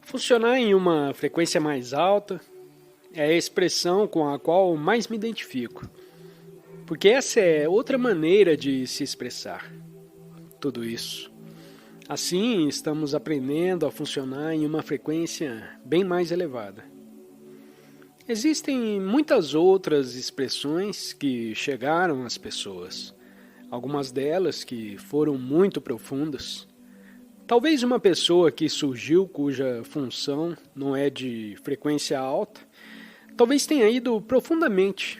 Funcionar em uma frequência mais alta é a expressão com a qual mais me identifico, porque essa é outra maneira de se expressar tudo isso. Assim, estamos aprendendo a funcionar em uma frequência bem mais elevada. Existem muitas outras expressões que chegaram às pessoas, algumas delas que foram muito profundas. Talvez uma pessoa que surgiu cuja função não é de frequência alta, talvez tenha ido profundamente.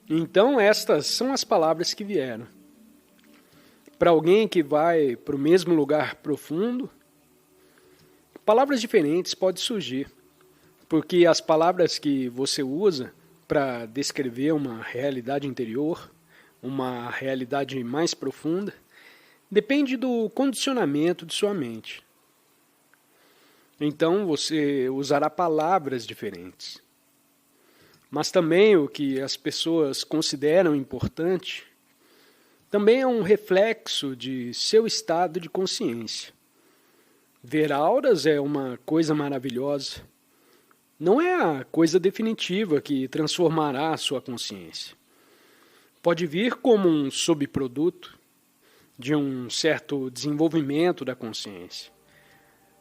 Então estas são as palavras que vieram. Para alguém que vai para o mesmo lugar profundo, palavras diferentes podem surgir, porque as palavras que você usa para descrever uma realidade interior, uma realidade mais profunda, depende do condicionamento de sua mente. Então você usará palavras diferentes. Mas também o que as pessoas consideram importante também é um reflexo de seu estado de consciência. Ver auras é uma coisa maravilhosa. Não é a coisa definitiva que transformará a sua consciência. Pode vir como um subproduto de um certo desenvolvimento da consciência.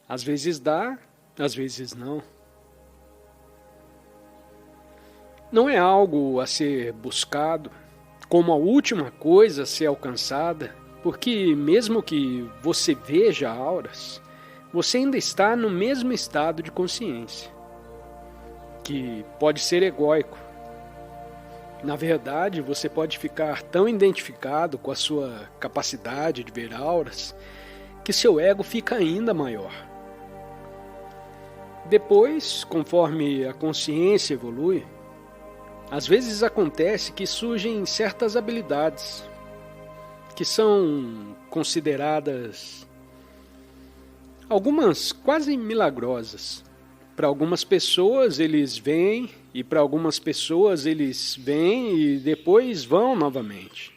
Às vezes dá, às vezes não. Não é algo a ser buscado como a última coisa a ser alcançada, porque mesmo que você veja auras, você ainda está no mesmo estado de consciência, que pode ser egóico. Na verdade, você pode ficar tão identificado com a sua capacidade de ver auras que seu ego fica ainda maior. Depois, conforme a consciência evolui, às vezes acontece que surgem certas habilidades que são consideradas algumas quase milagrosas. Para algumas pessoas eles vêm e para algumas pessoas eles vêm e depois vão novamente.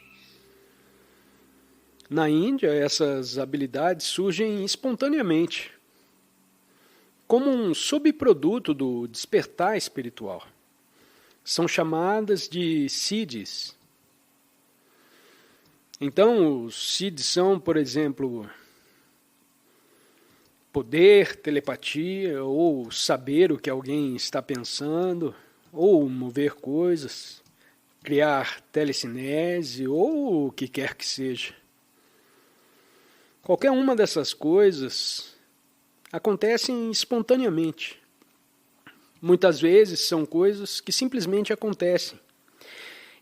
Na Índia, essas habilidades surgem espontaneamente, como um subproduto do despertar espiritual. São chamadas de siddhis. Então, os siddhis são, por exemplo, poder, telepatia, ou saber o que alguém está pensando, ou mover coisas, criar telecinese, ou o que quer que seja. Qualquer uma dessas coisas acontecem espontaneamente. Muitas vezes são coisas que simplesmente acontecem.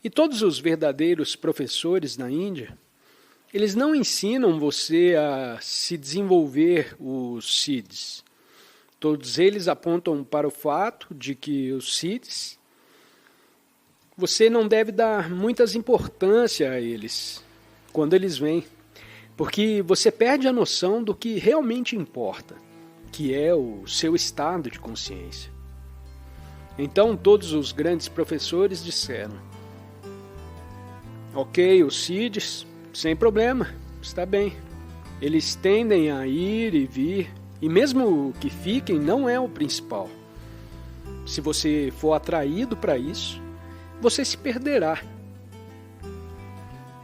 E todos os verdadeiros professores na Índia, eles não ensinam você a se desenvolver os siddhis. Todos eles apontam para o fato de que os siddhis, você não deve dar muitas importância a eles quando eles vêm, porque você perde a noção do que realmente importa, que é o seu estado de consciência. Então todos os grandes professores disseram: ok, os siddhis, sem problema, está bem. Eles tendem a ir e vir, e mesmo que fiquem, não é o principal. Se você for atraído para isso, você se perderá.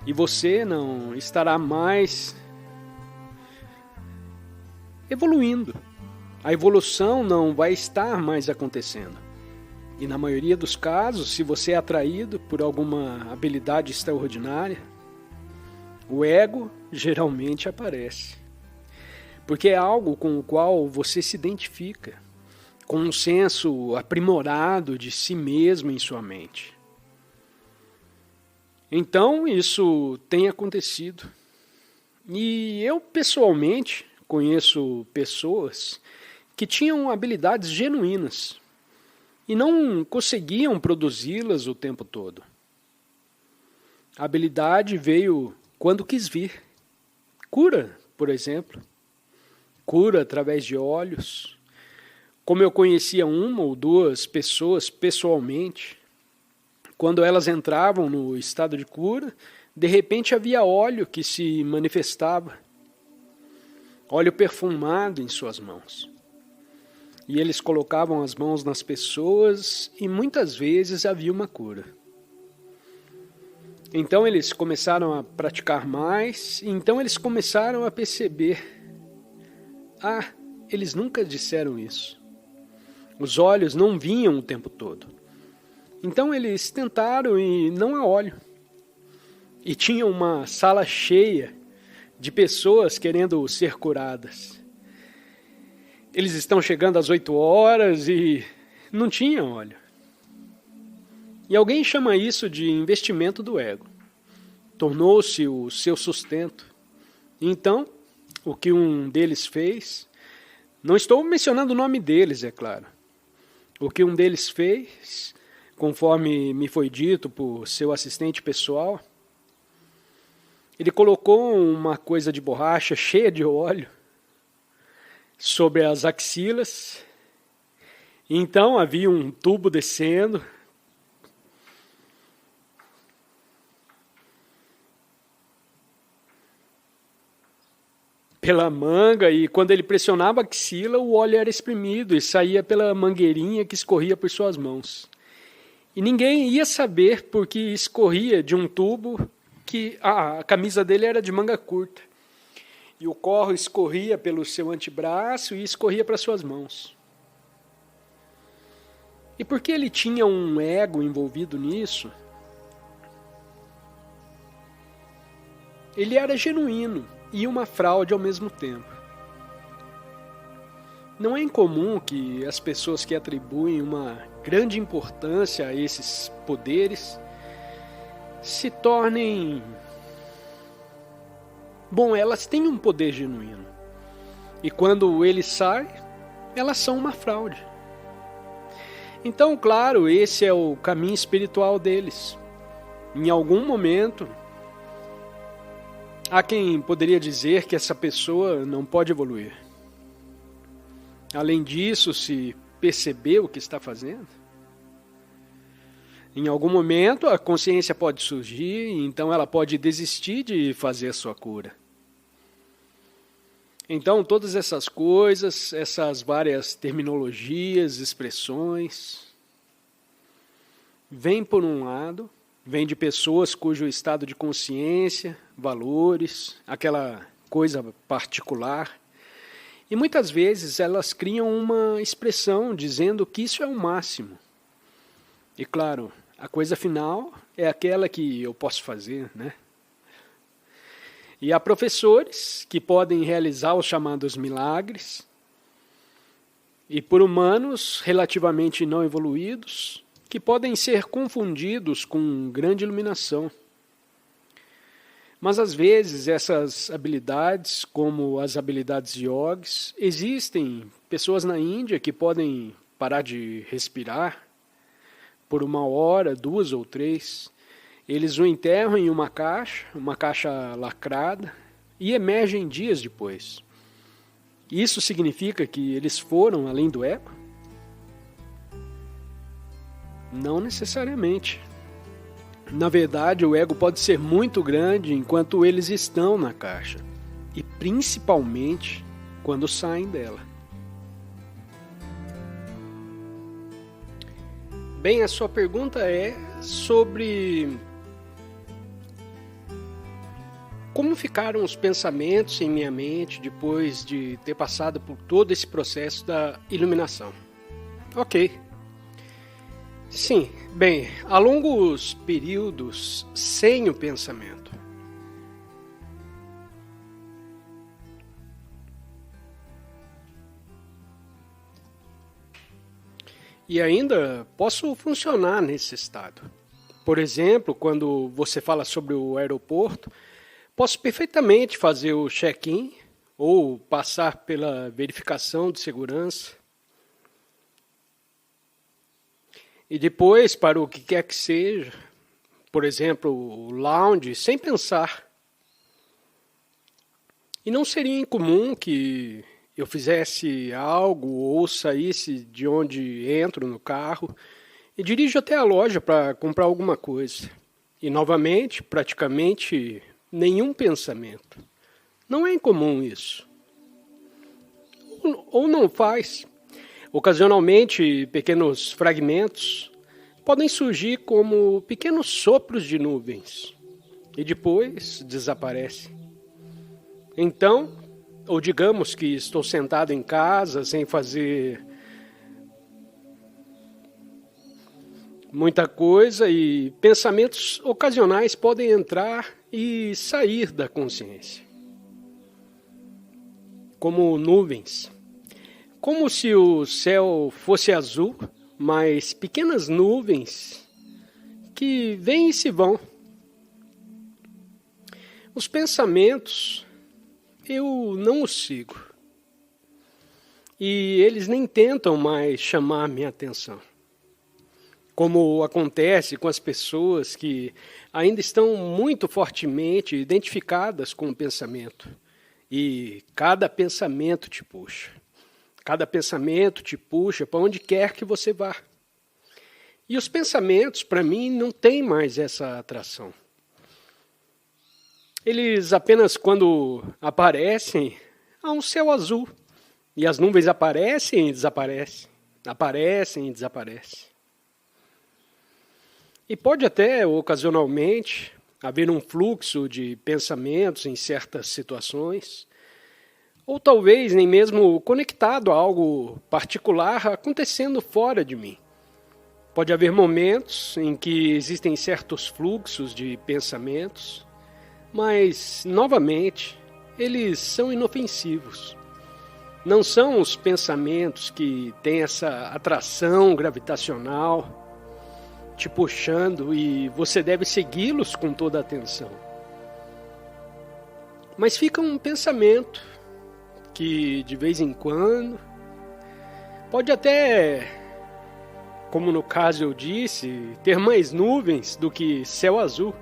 E você não estará mais evoluindo. A evolução não vai estar mais acontecendo. E na maioria dos casos, se você é atraído por alguma habilidade extraordinária, o ego geralmente aparece. Porque é algo com o qual você se identifica, com um senso aprimorado de si mesmo em sua mente. Então, isso tem acontecido. E eu, pessoalmente, conheço pessoas que tinham habilidades genuínas e não conseguiam produzi-las o tempo todo. A habilidade veio quando quis vir. Cura, por exemplo. Cura através de olhos. Como eu conhecia uma ou duas pessoas pessoalmente, quando elas entravam no estado de cura, de repente havia óleo que se manifestava. Óleo perfumado em suas mãos. e eles colocavam as mãos nas pessoas e muitas vezes havia uma cura. Então eles começaram a praticar mais, e então eles começaram a perceber: eles nunca disseram isso. Os olhos não vinham o tempo todo. Então eles tentaram e não há óleo. E tinha uma sala cheia de pessoas querendo ser curadas. Eles estão chegando às 8 horas e não tinha óleo. E alguém chama isso de investimento do ego. Tornou-se o seu sustento. Então, o que um deles fez, não estou mencionando o nome deles, é claro. O que um deles fez, conforme me foi dito por seu assistente pessoal, ele colocou uma coisa de borracha cheia de óleo sobre as axilas. Então havia um tubo descendo. Pela manga, e quando ele pressionava a axila, o óleo era espremido e saía pela mangueirinha que escorria por suas mãos. E ninguém ia saber porque escorria de um tubo que a camisa dele era de manga curta. E o corro escorria pelo seu antebraço e escorria para suas mãos. E porque ele tinha um ego envolvido nisso, ele era genuíno e uma fraude ao mesmo tempo. Não é incomum que as pessoas que atribuem uma grande importância a esses poderes se tornem... Bom, elas têm um poder genuíno. E quando ele sai, elas são uma fraude. Então, claro, esse é o caminho espiritual deles. Em algum momento, há quem poderia dizer que essa pessoa não pode evoluir. Além disso, se perceber o que está fazendo, em algum momento a consciência pode surgir, e então ela pode desistir de fazer a sua cura. Então, todas essas coisas, essas várias terminologias, expressões, vêm por um lado, vêm de pessoas cujo estado de consciência, valores, aquela coisa particular, e muitas vezes elas criam uma expressão dizendo que isso é o máximo. E claro, a coisa final é aquela que eu posso fazer, né? E há professores que podem realizar os chamados milagres, e por humanos relativamente não evoluídos, que podem ser confundidos com grande iluminação. Mas às vezes essas habilidades, como as habilidades yogis, existem pessoas na Índia que podem parar de respirar por 1 hora, 2 ou 3. Eles o enterram em uma caixa lacrada, e emergem dias depois. Isso significa que eles foram além do ego? Não necessariamente. Na verdade, o ego pode ser muito grande enquanto eles estão na caixa, e principalmente quando saem dela. Bem, a sua pergunta é sobre como ficaram os pensamentos em minha mente depois de ter passado por todo esse processo da iluminação. Ok. Sim, bem, há longos períodos sem o pensamento. E ainda posso funcionar nesse estado. Por exemplo, quando você fala sobre o aeroporto, posso perfeitamente fazer o check-in ou passar pela verificação de segurança. E depois, para o que quer que seja, por exemplo, o lounge, sem pensar. E não seria incomum que eu fizesse algo ou saísse de onde entro no carro e dirijo até a loja para comprar alguma coisa. E novamente, praticamente nenhum pensamento. Não é incomum isso. Ou não faz. Ocasionalmente, pequenos fragmentos podem surgir como pequenos sopros de nuvens e depois desaparecem. Então, ou digamos que estou sentado em casa sem fazer muita coisa e pensamentos ocasionais podem entrar e sair da consciência, como nuvens. Como se o céu fosse azul, mas pequenas nuvens que vêm e se vão. Os pensamentos, eu não os sigo. E eles nem tentam mais chamar minha atenção. Como acontece com as pessoas que ainda estão muito fortemente identificadas com o pensamento. E cada pensamento te puxa. Cada pensamento te puxa para onde quer que você vá. E os pensamentos, para mim, não têm mais essa atração. Eles apenas, quando aparecem, há um céu azul. E as nuvens aparecem e desaparecem. Aparecem e desaparecem. E pode até, ocasionalmente, haver um fluxo de pensamentos em certas situações, ou talvez nem mesmo conectado a algo particular acontecendo fora de mim. Pode haver momentos em que existem certos fluxos de pensamentos, mas, novamente, eles são inofensivos. Não são os pensamentos que têm essa atração gravitacional te puxando e você deve segui-los com toda a atenção. Mas fica um pensamento que de vez em quando pode até, como no caso eu disse, ter mais nuvens do que céu azul.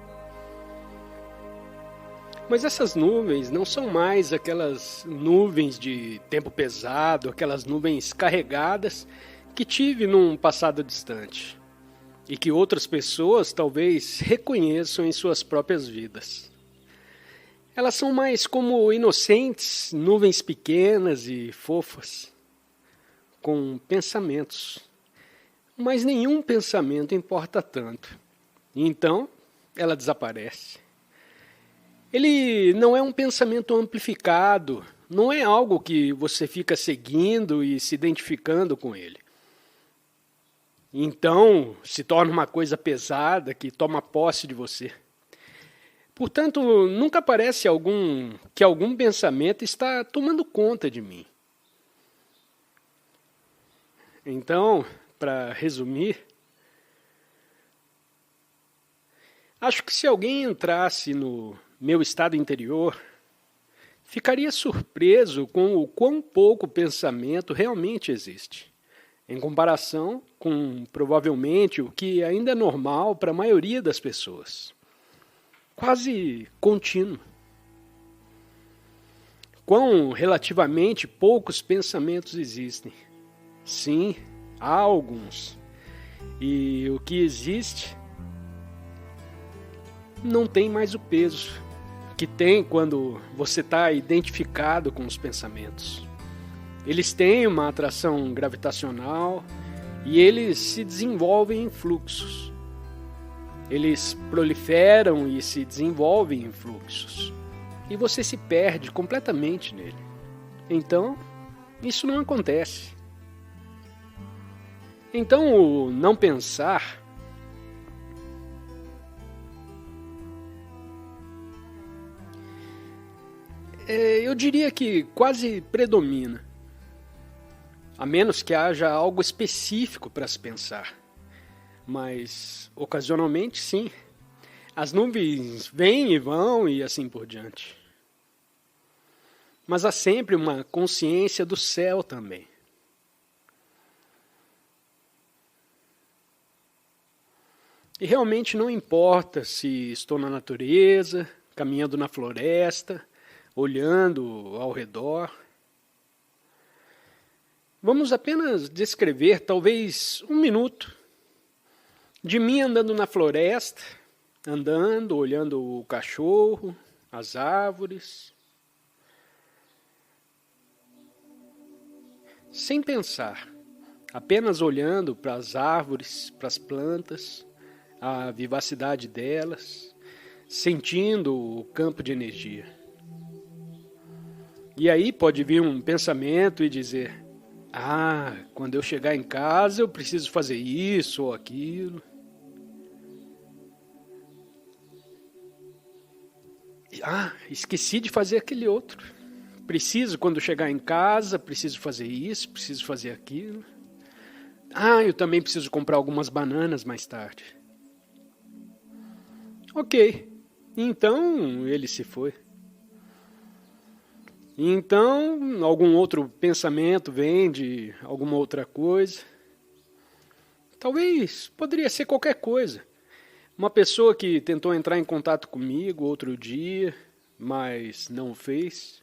Mas essas nuvens não são mais aquelas nuvens de tempo pesado, aquelas nuvens carregadas que tive num passado distante e que outras pessoas talvez reconheçam em suas próprias vidas. Elas são mais como inocentes, nuvens pequenas e fofas, com pensamentos. Mas nenhum pensamento importa tanto. E então, ela desaparece. Ele não é um pensamento amplificado, não é algo que você fica seguindo e se identificando com ele. Então, se torna uma coisa pesada que toma posse de você. Portanto, nunca parece que algum pensamento está tomando conta de mim. Então, para resumir, acho que se alguém entrasse no meu estado interior, ficaria surpreso com o quão pouco pensamento realmente existe, em comparação com, provavelmente, o que ainda é normal para a maioria das pessoas. Quase contínuo. Quão relativamente poucos pensamentos existem? Sim, há alguns. E o que existe não tem mais o peso que tem quando você está identificado com os pensamentos. Eles têm uma atração gravitacional e eles se desenvolvem em fluxos. Eles proliferam e se desenvolvem em fluxos. E você se perde completamente nele. Então, isso não acontece. Então, o não pensar eu diria que quase predomina. A menos que haja algo específico para se pensar. Mas, ocasionalmente, sim. As nuvens vêm e vão e assim por diante. Mas há sempre uma consciência do céu também. E realmente não importa se estou na natureza, caminhando na floresta, olhando ao redor. Vamos apenas descrever, talvez, 1 minuto, de mim andando na floresta, andando, olhando o cachorro, as árvores, sem pensar, apenas olhando para as árvores, para as plantas, a vivacidade delas, sentindo o campo de energia. E aí pode vir um pensamento e dizer: ah, quando eu chegar em casa eu preciso fazer isso ou aquilo. Ah, esqueci de fazer aquele outro. Preciso, quando chegar em casa, preciso fazer isso, preciso fazer aquilo. Ah, eu também preciso comprar algumas bananas mais tarde. Ok, então ele se foi. Então, algum outro pensamento vem de alguma outra coisa. Talvez poderia ser qualquer coisa. Uma pessoa que tentou entrar em contato comigo outro dia, mas não o fez.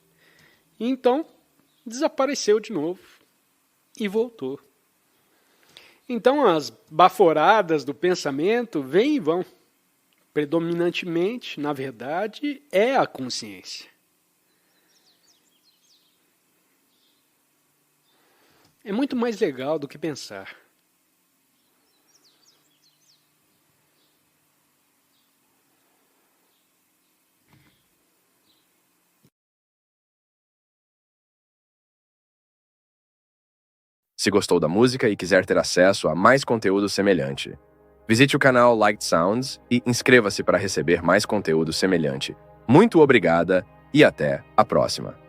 Então, desapareceu de novo e voltou. Então, as baforadas do pensamento vêm e vão. Predominantemente, na verdade, é a consciência. É muito mais legal do que pensar. Se gostou da música e quiser ter acesso a mais conteúdo semelhante, visite o canal Light Sounds e inscreva-se para receber mais conteúdo semelhante. Muito obrigada e até a próxima!